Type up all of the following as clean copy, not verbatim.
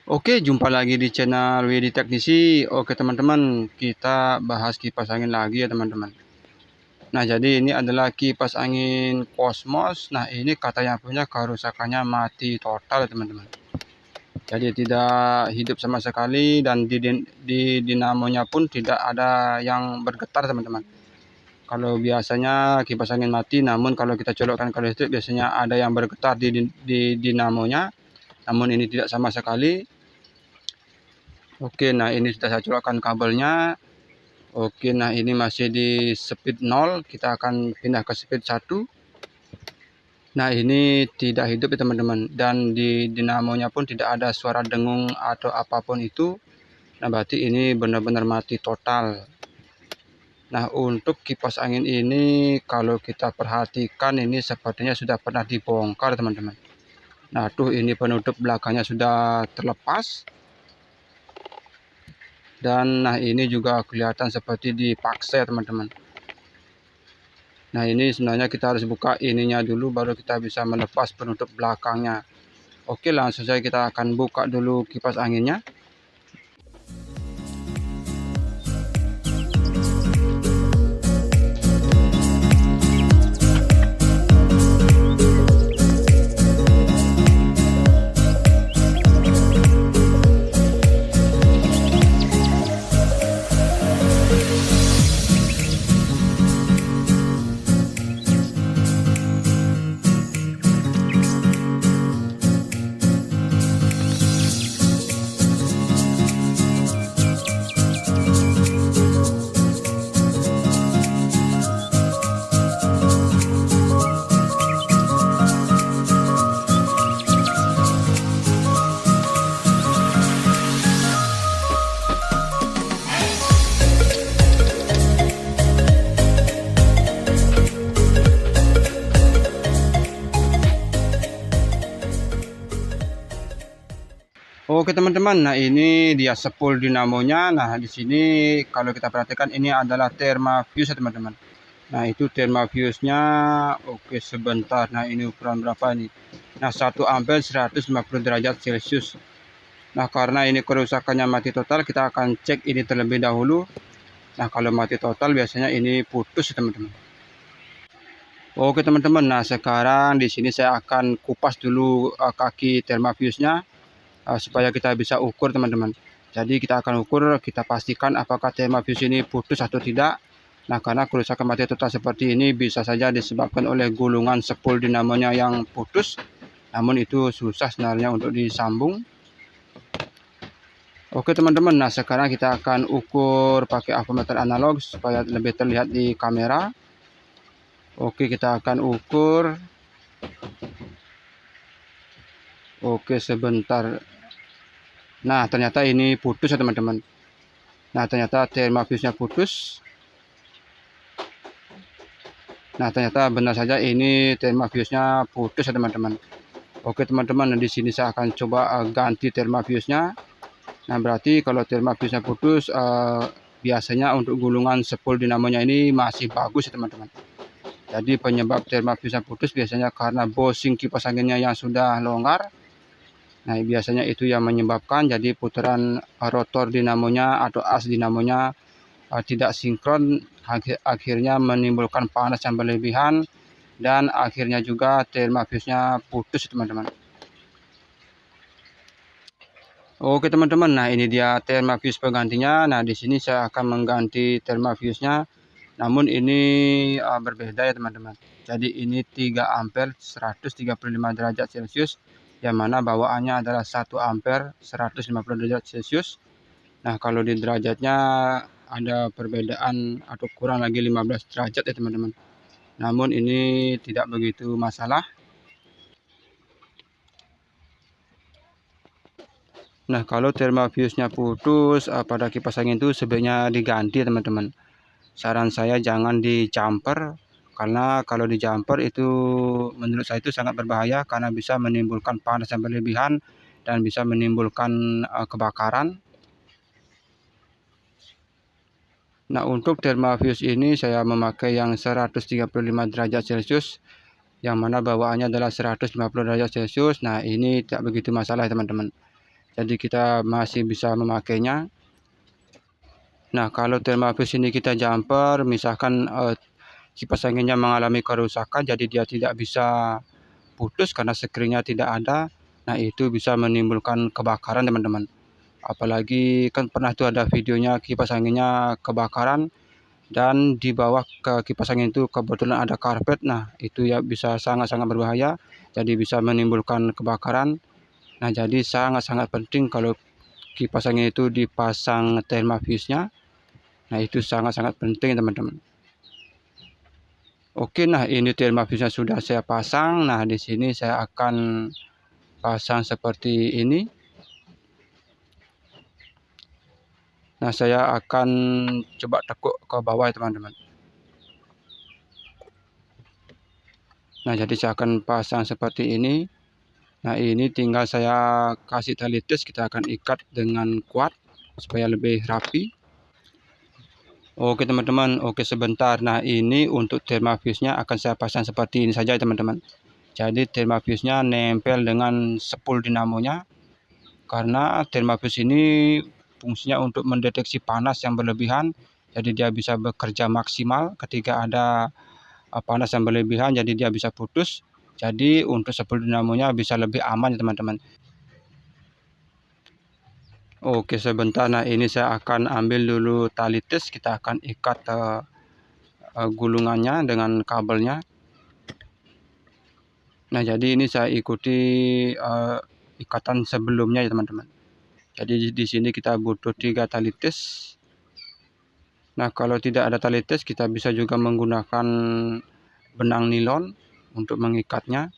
Oke, jumpa lagi di channel Widi Teknisi. Oke, teman-teman, kita bahas kipas angin lagi ya, teman-teman. Nah, jadi ini adalah kipas angin Cosmos. Nah, ini katanya punya kerusakannya mati total ya, teman-teman. Jadi tidak hidup sama sekali dan di dinamonya pun tidak ada yang bergetar, teman-teman. Kalau biasanya kipas angin mati, namun kalau kita colokkan ke listrik biasanya ada yang bergetar di dinamonya. Namun ini tidak sama sekali. Oke, nah ini sudah saya colokkan kabelnya. Oke, nah ini masih di speed 0. Kita akan pindah ke speed 1. Nah, ini tidak hidup ya, teman-teman. Dan di dinamonya pun tidak ada suara dengung atau apapun itu. Nah, berarti ini benar-benar mati total. Nah, untuk kipas angin ini kalau kita perhatikan ini sepertinya sudah pernah dibongkar, teman-teman. Nah, tuh ini penutup belakangnya sudah terlepas. Dan nah ini juga kelihatan seperti dipaksa ya, teman-teman. Nah, ini sebenarnya kita harus buka ininya dulu baru kita bisa melepas penutup belakangnya. Oke, langsung saja kita akan buka dulu kipas anginnya. Oke, teman-teman, nah ini dia sepul dinamonya. Nah, di sini kalau kita perhatikan ini adalah Thermafuse ya, teman-teman. Nah, itu Thermafuse-nya. Oke, sebentar. Nah, ini ukuran berapa nih? Nah, 1 ampere 150 derajat Celcius. Nah, karena ini kerusakannya mati total, kita akan cek ini terlebih dahulu. Nah, kalau mati total biasanya ini putus ya, teman-teman. Oke, teman-teman. Nah, sekarang di sini saya akan kupas dulu kaki Thermafuse-nya. Supaya kita bisa ukur, teman-teman. Jadi kita akan ukur, kita pastikan apakah Thermafuse ini putus atau tidak. Nah, karena kerusakan mati total seperti ini bisa saja disebabkan oleh gulungan sepul dinamonya yang putus. Namun itu susah sebenarnya untuk disambung. Oke, teman-teman, nah sekarang kita akan ukur pakai avometer analog supaya lebih terlihat di kamera. Oke, kita akan ukur. Oke, sebentar. Nah, ternyata ini putus ya, teman-teman. Nah, ternyata Thermafuse-nya putus. Nah, ternyata benar saja ini Thermafuse-nya putus ya, teman-teman. Oke, teman-teman, di sini saya akan coba ganti Thermafuse-nya. Nah, berarti kalau Thermafuse-nya putus, biasanya untuk gulungan sepul dinamonya ini masih bagus ya, teman-teman. Jadi penyebab Thermafuse-nya putus biasanya karena bushing kipas anginnya yang sudah longgar. Nah, biasanya itu yang menyebabkan jadi putaran rotor dinamonya atau as dinamonya tidak sinkron, akhirnya menimbulkan panas yang berlebihan dan akhirnya juga Thermafuse-nya putus, teman-teman. Oke, teman-teman, nah ini dia Thermafuse penggantinya. Nah, di sini saya akan mengganti Thermafuse-nya. Namun ini berbeda ya, teman-teman. Jadi ini 3 ampere 135 derajat Celcius, yang mana bawaannya adalah 1 ampere 150 derajat Celcius. Nah, kalau di derajatnya ada perbedaan atau kurang lagi 15 derajat ya, teman-teman. Namun ini tidak begitu masalah. Nah, kalau Thermafuse-nya putus pada kipas angin itu sebaiknya diganti, teman-teman. Saran saya jangan di-jumper, karena kalau di-jumper itu menurut saya itu sangat berbahaya karena bisa menimbulkan panas yang berlebihan dan bisa menimbulkan kebakaran. Nah, untuk Thermafuse ini saya memakai yang 135 derajat Celcius, yang mana bawaannya adalah 150 derajat Celcius. Nah, ini tidak begitu masalah, teman-teman. jadi kita masih bisa memakainya. Nah, kalau thermofuse ini kita jumper, misalkan kipas anginnya mengalami kerusakan, jadi dia tidak bisa putus karena screennya tidak ada. Nah, itu bisa menimbulkan kebakaran teman-teman. Apalagi kan pernah tuh ada videonya kipas anginnya kebakaran dan di bawah ke kipas angin itu kebetulan ada karpet. Nah, itu ya bisa sangat-sangat berbahaya, jadi bisa menimbulkan kebakaran. Nah, jadi sangat-sangat penting kalau kipas angin itu dipasang thermofuse-nya. Nah, itu sangat-sangat penting teman-teman. Oke, nah ini thermofuse-nya sudah saya pasang. Nah, di sini saya akan pasang seperti ini. Nah, saya akan coba tekuk ke bawah ya teman-teman. Nah, jadi saya akan pasang seperti ini. Nah, ini tinggal saya kasih tali tes, kita akan ikat dengan kuat supaya lebih rapi. Oke teman-teman, oke sebentar. Nah, ini untuk thermofuse-nya akan saya pasang seperti ini saja teman-teman. Jadi thermofuse-nya nempel dengan spool dinamonya. Karena thermofuse ini fungsinya untuk mendeteksi panas yang berlebihan. Jadi dia bisa bekerja maksimal ketika ada panas yang berlebihan, jadi dia bisa putus. Jadi untuk spool dinamonya bisa lebih aman ya teman-teman. Oke sebentar, nah ini saya akan ambil dulu tali tes, kita akan ikat gulungannya dengan kabelnya. Nah jadi ini saya ikuti ikatan sebelumnya ya teman-teman. Jadi di sini kita butuh 3 tali tes. Nah kalau tidak ada tali tes kita bisa juga menggunakan benang nilon untuk mengikatnya.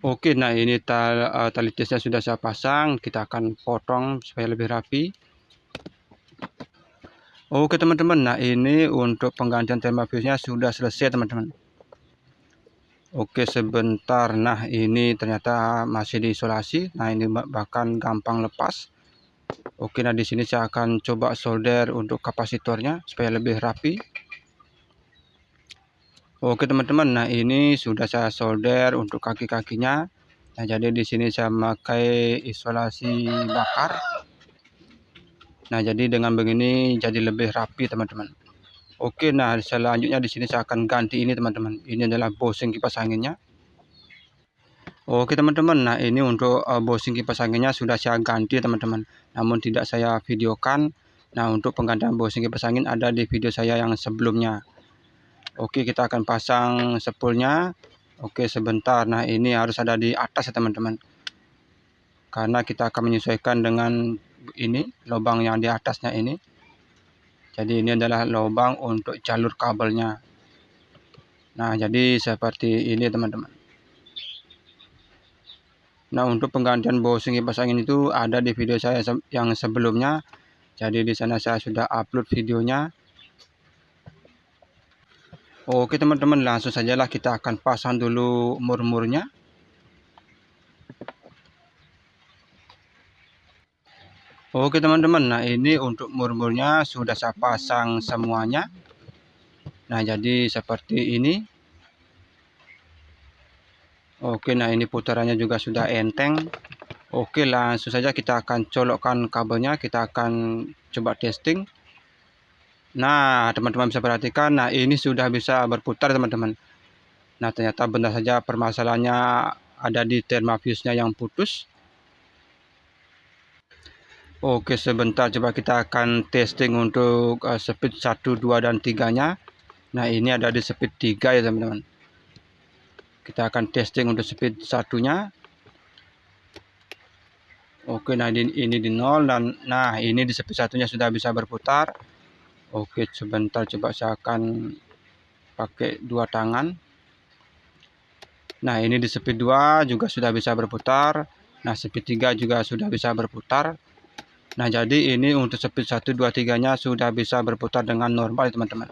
Oke, nah ini tali tesnya sudah saya pasang, kita akan potong supaya lebih rapi. Oke teman-teman, nah ini untuk penggantian thermofuse-nya sudah selesai teman-teman. Oke sebentar, nah ini ternyata masih diisolasi. Nah ini bahkan gampang lepas. Oke, nah di sini saya akan coba solder untuk kapasitornya supaya lebih rapi. Oke teman-teman, nah ini sudah saya solder untuk kaki-kakinya. Nah jadi di sini saya memakai isolasi bakar. Nah jadi dengan begini jadi lebih rapi teman-teman. Oke, nah selanjutnya di sini saya akan ganti ini teman-teman. Ini adalah bosing kipas anginnya. Oke teman-teman, nah ini untuk bosing kipas anginnya sudah saya ganti teman-teman. Namun tidak saya videokan. Nah untuk penggantian bosing kipas angin ada di video saya yang sebelumnya. Oke, kita akan pasang spoolnya. Oke sebentar, nah ini harus ada di atas ya teman-teman. Karena kita akan menyesuaikan dengan ini lubang yang di atasnya ini. Jadi ini adalah lubang untuk jalur kabelnya. Nah jadi seperti ini teman-teman. Nah untuk penggantian bosing kipas angin itu ada di video saya yang sebelumnya. Jadi di sana saya sudah upload videonya. Oke teman-teman, langsung sajalah kita akan pasang dulu mur-murnya. Oke teman-teman, nah ini untuk mur-murnya sudah saya pasang semuanya. Nah jadi seperti ini. Oke, nah ini putarannya juga sudah enteng. Oke, langsung saja kita akan colokkan kabelnya, kita akan coba testing. Nah teman-teman bisa perhatikan, nah ini sudah bisa berputar teman-teman. Nah ternyata benar saja permasalahannya ada di thermofuse-nya yang putus. Oke sebentar, coba kita akan testing untuk speed 1, 2, dan 3-nya. Nah ini ada di speed 3 ya teman-teman. Kita akan testing untuk speed 1-nya. Oke, nah ini di 0 dan nah ini di speed 1-nya sudah bisa berputar. Oke, sebentar coba saya akan pakai 2 tangan. Nah, ini di speed 2 juga sudah bisa berputar. Nah, speed 3 juga sudah bisa berputar. Nah, jadi ini untuk speed 1, 2, 3-nya sudah bisa berputar dengan normal ya teman-teman.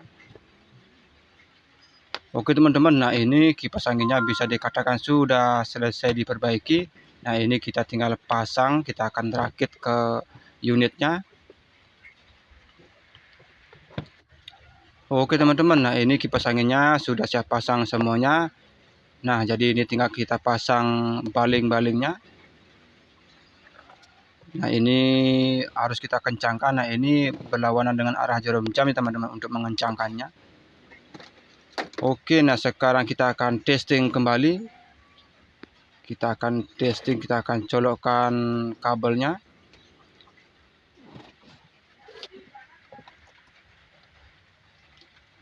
Oke teman-teman, nah ini kipas anginnya bisa dikatakan sudah selesai diperbaiki. Nah, ini kita tinggal pasang, kita akan rakit ke unitnya. Oke teman-teman, nah ini kipas anginnya sudah saya pasang semuanya. Nah, jadi ini tinggal kita pasang baling-balingnya. Nah, ini harus kita kencangkan. Nah, ini berlawanan dengan arah jarum jam ya teman-teman untuk mengencangkannya. Oke, nah sekarang kita akan testing kembali. Kita akan colokkan kabelnya.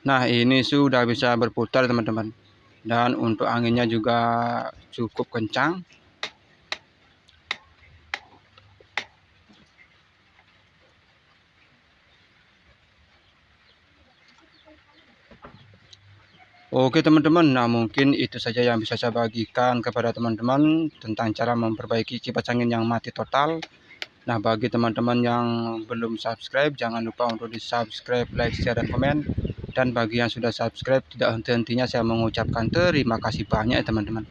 Nah, ini sudah bisa berputar teman-teman. Dan untuk anginnya juga cukup kencang. Oke teman-teman, nah mungkin itu saja yang bisa saya bagikan kepada teman-teman tentang cara memperbaiki kipas angin yang mati total. Nah, bagi teman-teman yang belum subscribe, jangan lupa untuk di-subscribe, like, share, dan komen. Dan bagi yang sudah subscribe, tidak henti-hentinya saya mengucapkan terima kasih banyak ya teman-teman.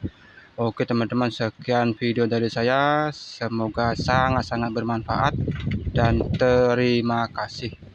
Oke teman-teman, sekian video dari saya. Semoga sangat-sangat bermanfaat dan terima kasih.